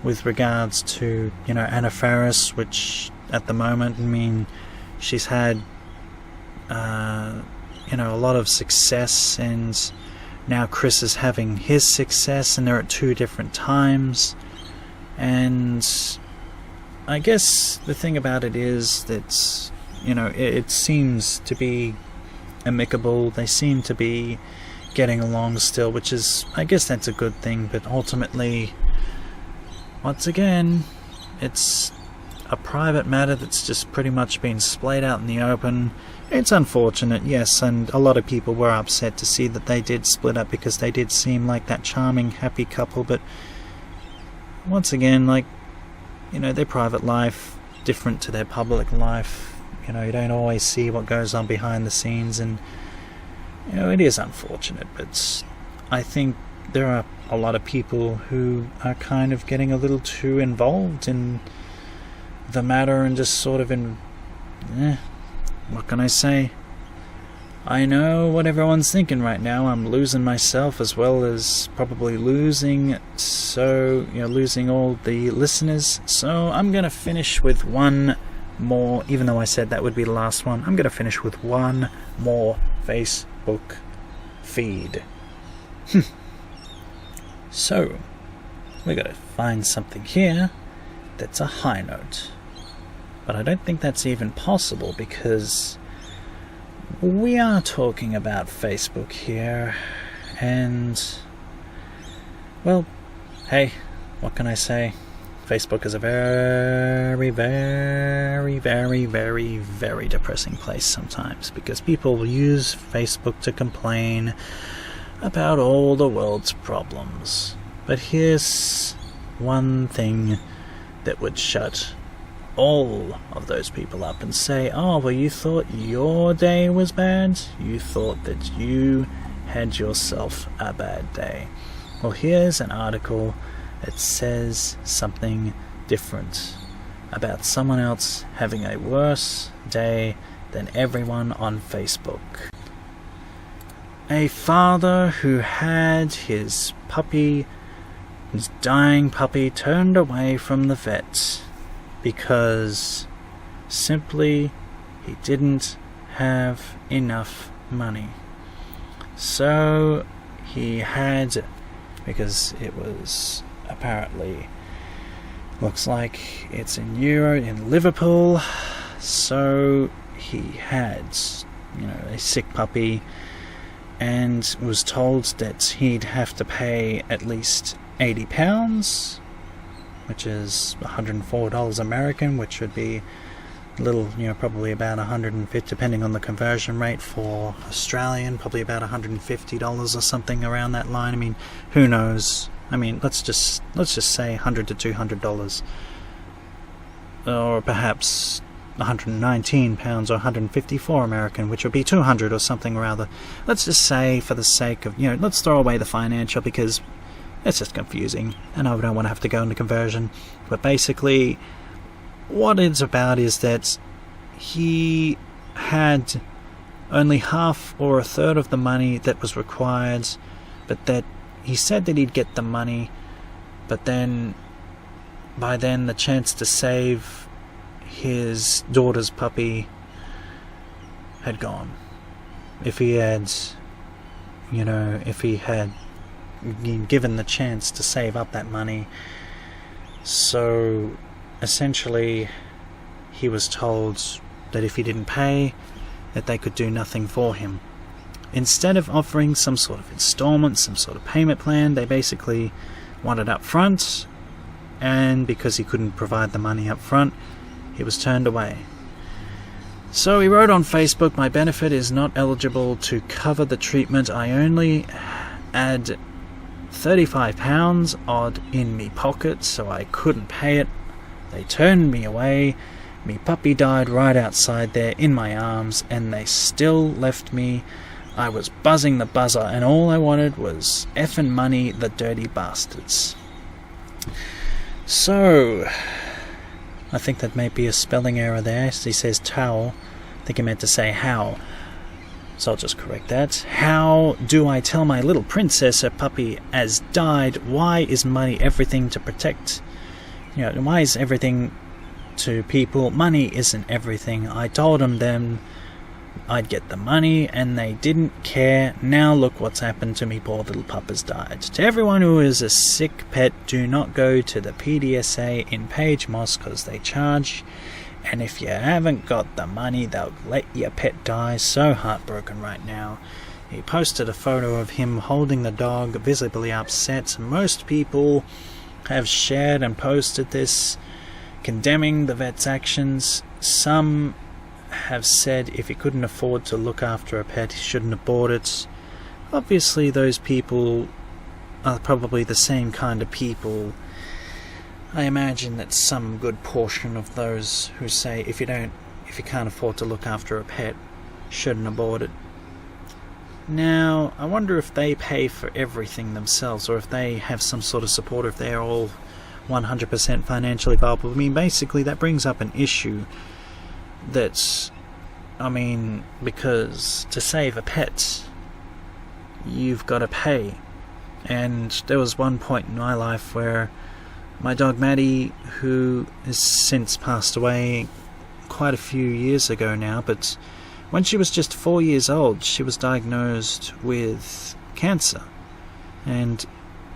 with regards to, you know, Anna Faris, which at the moment, I mean, she's had you know, a lot of success, and now Chris is having his success, and they're at two different times. And I guess the thing about it is that, you know, it seems to be amicable. They seem to be getting along still, which is, I guess that's a good thing, but ultimately, once again, it's a private matter that's just pretty much been splayed out in the open. It's unfortunate, yes, and a lot of people were upset to see that they did split up, because they did seem like that charming, happy couple, but once again, like, you know, their private life different to their public life. You know, you don't always see what goes on behind the scenes, and, you know, it is unfortunate, but I think there are a lot of people who are kind of getting a little too involved in the matter and just sort of what can I say? I know what everyone's thinking right now. I'm losing myself as well as probably losing all the listeners. So I'm going to finish with one more, even though I said that would be the last one, I'm going to finish with one more Facebook feed. So, we got to find something here that's a high note. But I don't think that's even possible, because we are talking about Facebook here, and, well, hey, what can I say? Facebook is a very, very, very, very, very depressing place sometimes, because people use Facebook to complain about all the world's problems. But here's one thing that would shut all of those people up and say, oh, well, you thought your day was bad? You thought that you had yourself a bad day. Well, here's an article that says something different about someone else having a worse day than everyone on Facebook. A father who had his puppy His dying puppy turned away from the vet because simply he didn't have enough money. So he had, because it was apparently, looks like it's in Liverpool, so he had, a sick puppy, and was told that he'd have to pay at least £80, which is $104 American, which would be a little, probably about 150, depending on the conversion rate for Australian, probably about $150 or something around that line. I mean, who knows? I mean, let's just say $100 to $200, or perhaps £119 or 154 American, which would be 200 or something rather. Let's just say, for the sake of, let's throw away the financial because it's just confusing, and I don't want to have to go into conversion. But basically, what it's about is that he had only half or a third of the money that was required, but that he said that he'd get the money, but then by then the chance to save his daughter's puppy had gone. If he had given the chance to save up that money. So essentially he was told that if he didn't pay, that they could do nothing for him. Instead of offering some sort of installment, some sort of payment plan, they basically wanted up front, and because he couldn't provide the money up front, he was turned away. So he wrote on Facebook, "My benefit is not eligible to cover the treatment. I only had £35 odd in me pocket, so I couldn't pay it. They turned me away. Me puppy died right outside there in my arms, and they still left me. I was buzzing the buzzer, and all I wanted was effing money, the dirty bastards." So I think that may be a spelling error there. He says towel. I think he meant to say how. So I'll just correct that. "How do I tell my little princess her puppy has died? Why is money everything to protect? Why is everything to people? Money isn't everything. I told them then I'd get the money, and they didn't care. Now look what's happened to me. Poor little pup has died. To everyone who is a sick pet, do not go to the PDSA in Page Moss because they charge. And if you haven't got the money, they'll let your pet die. So heartbroken right now." He posted a photo of him holding the dog, visibly upset. Most people have shared and posted this, condemning the vet's actions. Some have said if he couldn't afford to look after a pet, he shouldn't have bought it. Obviously, those people are probably the same kind of people. I imagine that some good portion of those who say if you can't afford to look after a pet, shouldn't have bought it. Now, I wonder if they pay for everything themselves, or if they have some sort of support, if they're all 100% financially viable. I mean, basically, that brings up an issue because to save a pet, you've got to pay. And there was one point in my life where my dog Maddie, who has since passed away quite a few years ago now, but when she was just 4 years old, she was diagnosed with cancer, and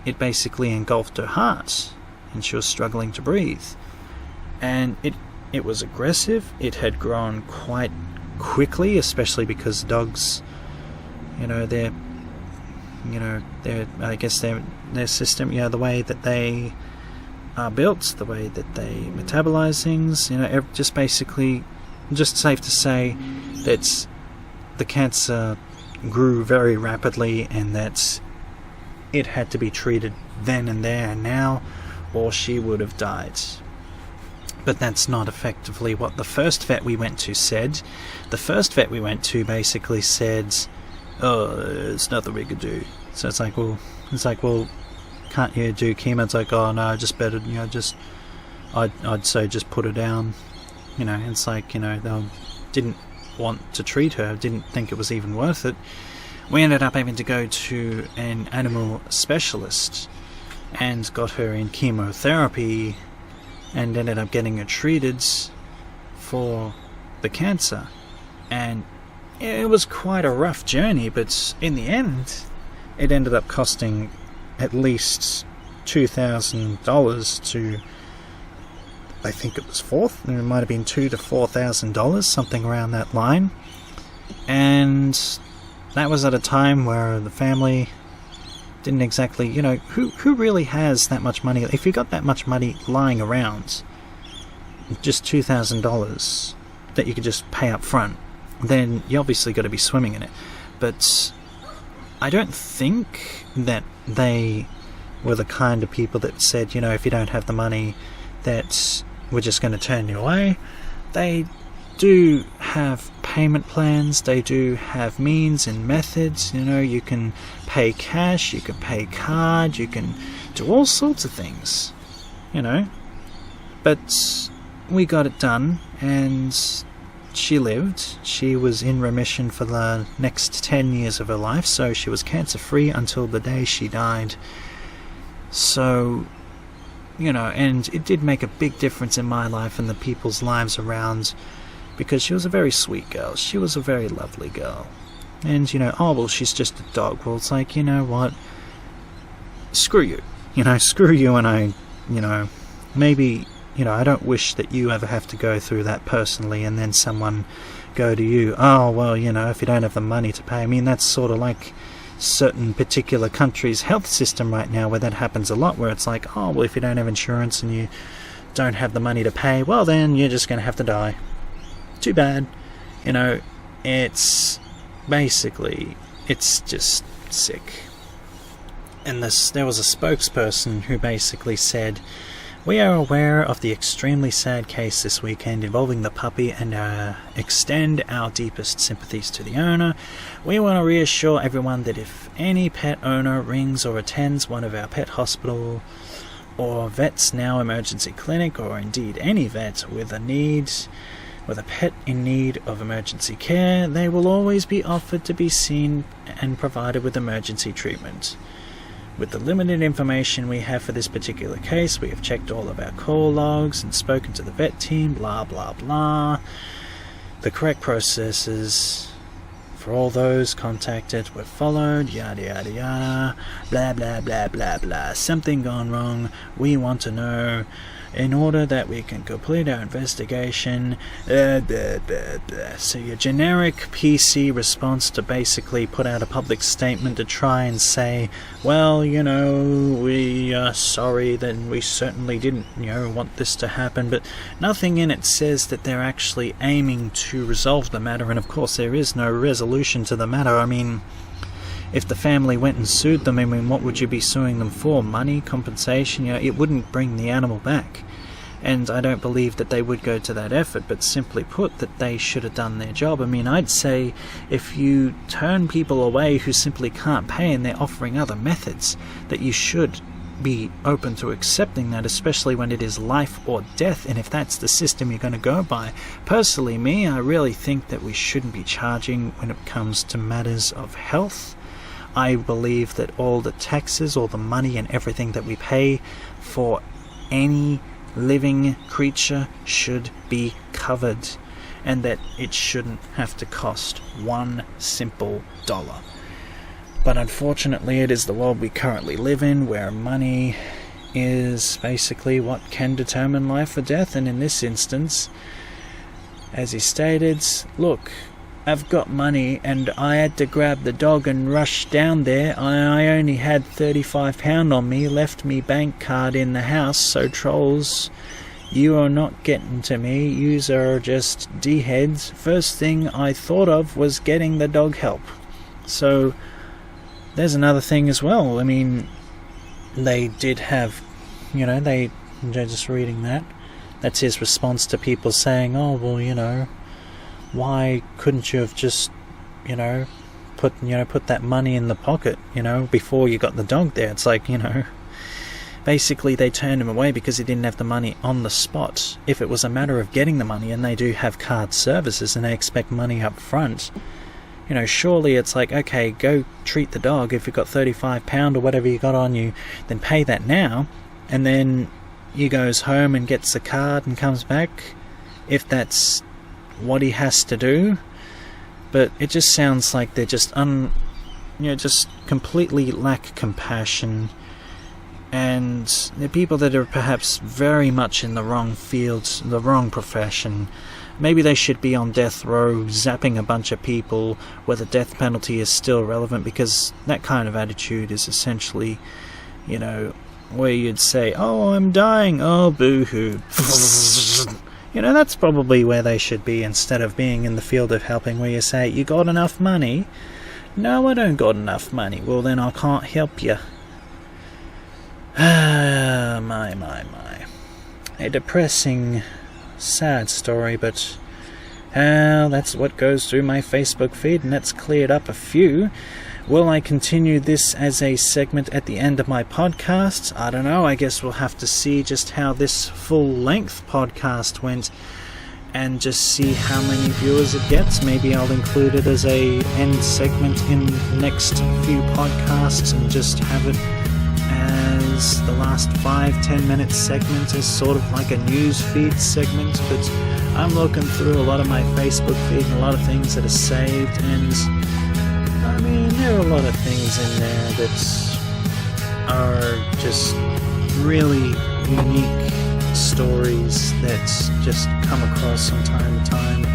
it basically engulfed her heart, and she was struggling to breathe. And it was aggressive. It had grown quite quickly, especially because dogs, their system, the way that they are built, the way that they metabolize things, just safe to say that the cancer grew very rapidly, and that it had to be treated then and there and now, or she would have died. But that's not effectively what the first vet we went to said. The first vet we went to basically said, "Oh, there's nothing we could do." So it's like, well, can't you do chemo? It's like, "Oh no, just better, I'd say just put her down." It's like, they didn't want to treat her, didn't think it was even worth it. We ended up having to go to an animal specialist, and got her in chemotherapy and ended up getting her treated for the cancer. And it was quite a rough journey, but in the end it ended up costing at least $2,000 to, I think it was it might have been $2,000 to $4,000, something around that line. And that was at a time where the family didn't exactly, who really has that much money? If you got that much money lying around, just $2,000 that you could just pay up front, then you obviously got to be swimming in it. But I don't think that they were the kind of people that said, if you don't have the money, that we're just going to turn you away. They do have payment plans, they do have means and methods. You can pay cash, you can pay card, you can do all sorts of things, But we got it done, and she lived. She was in remission for the next 10 years of her life, so she was cancer-free until the day she died. So, and it did make a big difference in my life and the people's lives around, because she was a very sweet girl. She was a very lovely girl. And, she's just a dog. Well, it's like, what? Screw you. Screw you, and I, maybe... I don't wish that you ever have to go through that personally, and then someone go to you, oh, well, if you don't have the money to pay. I mean, that's sort of like certain particular countries' health system right now, where that happens a lot, where it's like, oh, well, if you don't have insurance and you don't have the money to pay, well, then you're just going to have to die. Too bad. It's basically, it's just sick. And there was a spokesperson who basically said, "We are aware of the extremely sad case this weekend involving the puppy and extend our deepest sympathies to the owner. We want to reassure everyone that if any pet owner rings or attends one of our pet hospital or Vets Now emergency clinic, or indeed any vet with a pet in need of emergency care, they will always be offered to be seen and provided with emergency treatment. With the limited information we have for this particular case, we have checked all of our call logs and spoken to the vet team, blah blah blah. The correct processes for all those contacted were followed, yada yada yada, blah blah blah blah blah. Something gone wrong, we want to know, in order that we can complete our investigation, blah, blah, blah, blah. So your generic PC response to basically put out a public statement to try and say, well, we are sorry, then we certainly didn't, want this to happen, but nothing in it says that they're actually aiming to resolve the matter, and of course there is no resolution to the matter. I mean, if the family went and sued them, what would you be suing them for? Money, compensation? It wouldn't bring the animal back. And I don't believe that they would go to that effort, but simply put, that they should have done their job. I mean, I'd say if you turn people away who simply can't pay and they're offering other methods, that you should be open to accepting that, especially when it is life or death, and if that's the system you're going to go by. Personally, I really think that we shouldn't be charging when it comes to matters of health. I believe that all the taxes, all the money and everything that we pay for any living creature should be covered, and that it shouldn't have to cost one simple dollar. But unfortunately, it is the world we currently live in, where money is basically what can determine life or death. And in this instance, as he stated, look, I've got money and I had to grab the dog and rush down there. I only had £35 on me, left me bank card in the house, so trolls, you are not getting to me. Yous are just D-heads. First thing I thought of was getting the dog help. So there's another thing as well. I mean, they did have, they're just reading that. That's his response to people saying, oh, well, why couldn't you have just, put that money in the pocket, before you got the dog there? It's like, basically they turned him away because he didn't have the money on the spot. If it was a matter of getting the money, and they do have card services and they expect money up front, surely it's like, okay, go treat the dog. If you've got £35 or whatever you got on you, then pay that now, and then he goes home and gets the card and comes back, if that's what he has to do. But it just sounds like they're just just completely lack compassion, and they're people that are perhaps very much in the wrong fields, the wrong profession. Maybe they should be on death row zapping a bunch of people where the death penalty is still relevant, because that kind of attitude is essentially, where you'd say, oh, I'm dying, oh, boo-hoo. That's probably where they should be, instead of being in the field of helping, where you say, you got enough money? No, I don't got enough money. Well, then I can't help you. My. A depressing, sad story, but that's what goes through my Facebook feed, and that's cleared up a few. Will I continue this as a segment at the end of my podcast? I don't know. I guess we'll have to see just how this full-length podcast went, and just see how many viewers it gets. Maybe I'll include it as a end segment in the next few podcasts, and just have it as the last 5-10 minute segment as sort of like a news feed segment. But I'm looking through a lot of my Facebook feed and a lot of things that are saved, and there are a lot of things in there that are just really unique stories that just come across from time to time.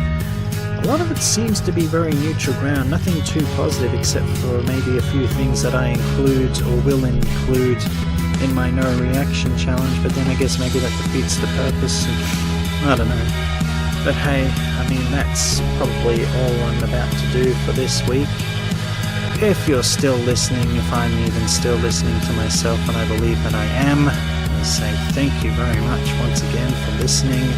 A lot of it seems to be very neutral ground, nothing too positive, except for maybe a few things that I include or will include in my no reaction challenge, but then I guess maybe that defeats the purpose. I don't know. But hey, that's probably all I'm about to do for this week. If you're still listening, if I'm even still listening to myself, and I believe that I am, I say thank you very much once again for listening,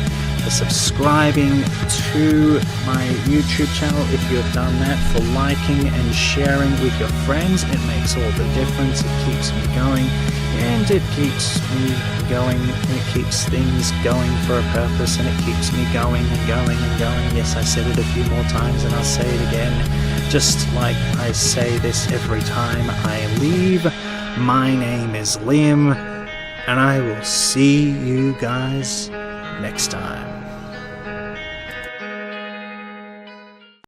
for subscribing to my YouTube channel if you have done that, for liking and sharing with your friends. It makes all the difference. It keeps me going, and it keeps me going, and it keeps things going for a purpose, and it keeps me going and going and going. Yes, I said it a few more times, and I'll say it again, just like I say this every time I leave. My name is Liam, and I will see you guys next time.